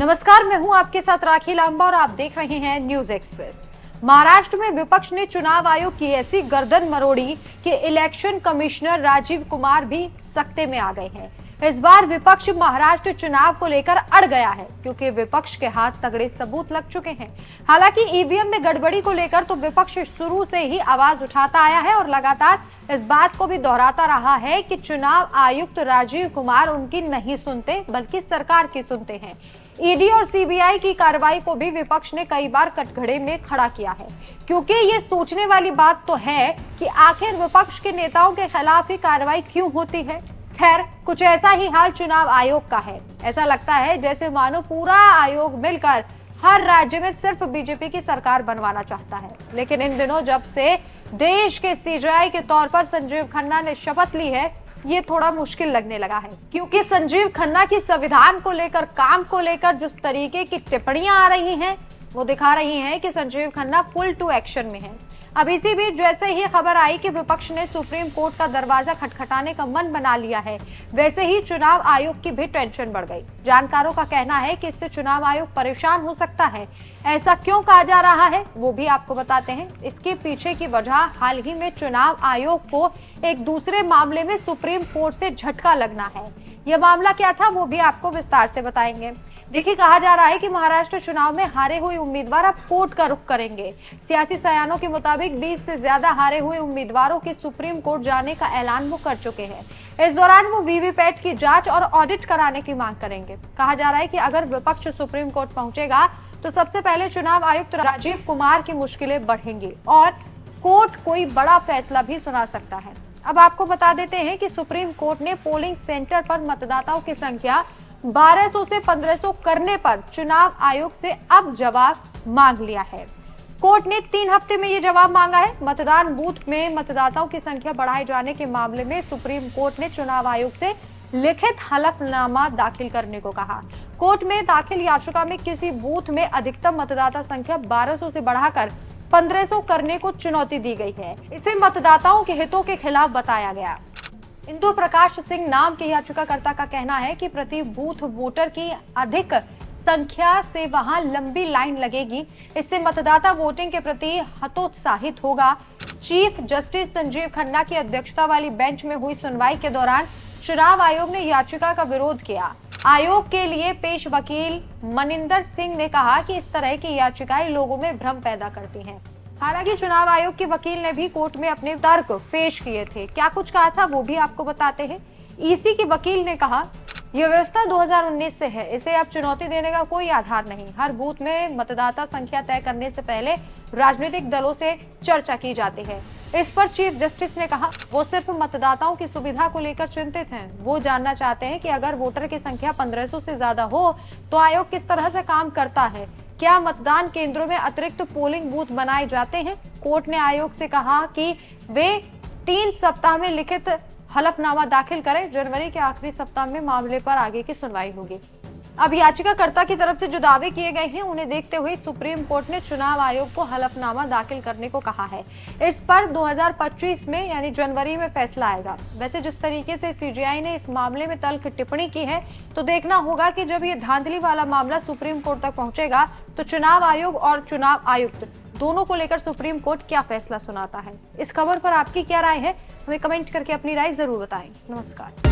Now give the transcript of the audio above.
नमस्कार, मैं हूं आपके साथ राखी लांबा और आप देख रहे हैं न्यूज एक्सप्रेस। महाराष्ट्र में विपक्ष ने चुनाव आयोग की ऐसी गर्दन मरोड़ी कि इलेक्शन कमिश्नर राजीव कुमार भी सकते में आ गए हैं। इस बार विपक्ष महाराष्ट्र चुनाव को लेकर अड़ गया है क्योंकि विपक्ष के हाथ तगड़े सबूत लग चुके हैं। हालांकि ईवीएम में गड़बड़ी को लेकर तो विपक्ष शुरू से ही आवाज उठाता आया है और लगातार इस बात को भी दोहराता रहा है कि चुनाव आयुक्त राजीव कुमार उनकी नहीं सुनते बल्कि सरकार की सुनते हैं। ईडी और सीबीआई की कार्रवाई को भी विपक्ष ने कई बार कटघरे में खड़ा किया है, क्योंकि ये सोचने वाली बात तो है कि आखिर विपक्ष के नेताओं के खिलाफ ही कार्रवाई क्यों होती है। खैर, कुछ ऐसा ही हाल चुनाव आयोग का है। ऐसा लगता है जैसे मानो पूरा आयोग मिलकर हर राज्य में सिर्फ बीजेपी की सरकार बनवाना चाहता है। लेकिन इन दिनों जब से देश के सीजेआई के तौर पर संजीव खन्ना ने शपथ ली है, ये थोड़ा मुश्किल लगने लगा है, क्योंकि संजीव खन्ना की संविधान को लेकर, काम को लेकर जिस तरीके की टिप्पणियां आ रही हैं, वो दिखा रही हैं कि Sanjiv Khanna full to action में है। अब इसी बीच जैसे ही खबर आई कि विपक्ष ने सुप्रीम कोर्ट का दरवाजा खटखटाने का मन बना लिया है, वैसे ही चुनाव आयोग की भी टेंशन बढ़ गई। जानकारों का कहना है कि इससे चुनाव आयोग परेशान हो सकता है। ऐसा क्यों कहा जा रहा है वो भी आपको बताते हैं। इसके पीछे की वजह हाल ही में चुनाव आयोग को एक दूसरे मामले में सुप्रीम कोर्ट से झटका लगना है। यह मामला क्या था वो भी आपको विस्तार से बताएंगे। देखिए, कहा जा रहा है कि महाराष्ट्र चुनाव में हारे हुए उम्मीदवार अब कोर्ट का रुख करेंगे। सियासी सयानों के मुताबिक 20 से ज्यादा हारे हुए उम्मीदवारों के सुप्रीम कोर्ट जाने का ऐलान वो कर चुके हैं। इस दौरान वो वीवीपैट की जांच और ऑडिट कराने की मांग करेंगे। कहा जा रहा है कि अगर विपक्ष सुप्रीम कोर्ट पहुंचेगा तो सबसे पहले चुनाव आयुक्त राजीव कुमार की मुश्किलें बढ़ेंगी और कोर्ट कोई बड़ा फैसला भी सुना सकता है। अब आपको बता देते हैं कि सुप्रीम कोर्ट ने पोलिंग सेंटर पर मतदाताओं की संख्या 1200 से 1500 करने पर चुनाव आयोग से अब जवाब मांग लिया है। कोर्ट ने 3 हफ्ते में ये जवाब मांगा है। मतदान बूथ में मतदाताओं की संख्या बढ़ाए जाने के मामले में सुप्रीम कोर्ट ने चुनाव आयोग से लिखित हलफनामा दाखिल करने को कहा। कोर्ट में दाखिल याचिका में किसी बूथ में अधिकतम मतदाता संख्या 1200 से बढ़ाकर 1500 करने को चुनौती दी गई है। इसे मतदाताओं के हितों के खिलाफ बताया गया। इंदु प्रकाश सिंह नाम के याचिकाकर्ता का कहना है कि प्रति बूथ वोटर की अधिक संख्या से वहां लंबी लाइन लगेगी। इससे मतदाता वोटिंग के प्रति हतोत्साहित होगा। चीफ जस्टिस संजीव खन्ना की अध्यक्षता वाली बेंच में हुई सुनवाई के दौरान चुनाव आयोग ने याचिका का विरोध किया। आयोग के लिए पेश वकील मनिंदर सिंह ने कहा कि इस तरह की याचिकाएं लोगों में भ्रम पैदा करती हैं। हालांकि चुनाव आयोग के वकील ने भी कोर्ट में अपने तर्क पेश किए थे। क्या कुछ कहा था वो भी आपको बताते हैं। ईसी के वकील ने कहा, यह व्यवस्था 2019 से है, इसे अब चुनौती देने का कोई आधार नहीं। हर बूथ में मतदाता संख्या तय करने से पहले राजनीतिक दलों से चर्चा की जाती है। इस पर चीफ जस्टिस ने कहा, वो सिर्फ मतदाताओं की सुविधा को लेकर चिंतित हैं। वो जानना चाहते हैं कि अगर वोटर की संख्या 1500 से ज्यादा हो तो आयोग किस तरह से काम करता है। क्या मतदान केंद्रों में अतिरिक्त पोलिंग बूथ बनाए जाते हैं। कोर्ट ने आयोग से कहा कि वे 3 सप्ताह में लिखित हलफनामा दाखिल करें। जनवरी के आखिरी सप्ताह में मामले पर आगे की सुनवाई होगी। अब याचिकाकर्ता की तरफ से जो दावे किए गए हैं उन्हें देखते हुए सुप्रीम कोर्ट ने चुनाव आयोग को हलफनामा दाखिल करने को कहा है। इस पर 2025 में यानी जनवरी में फैसला आएगा। वैसे जिस तरीके से सीजेआई ने इस मामले में तल्ख टिप्पणी की है तो देखना होगा कि जब ये धांधली वाला मामला सुप्रीम कोर्ट तक पहुंचेगा तो चुनाव आयोग और चुनाव आयुक्त दोनों को लेकर सुप्रीम कोर्ट क्या फैसला सुनाता है। इस खबर पर आपकी क्या राय है, हमें कमेंट करके अपनी राय जरूर बताएं। नमस्कार।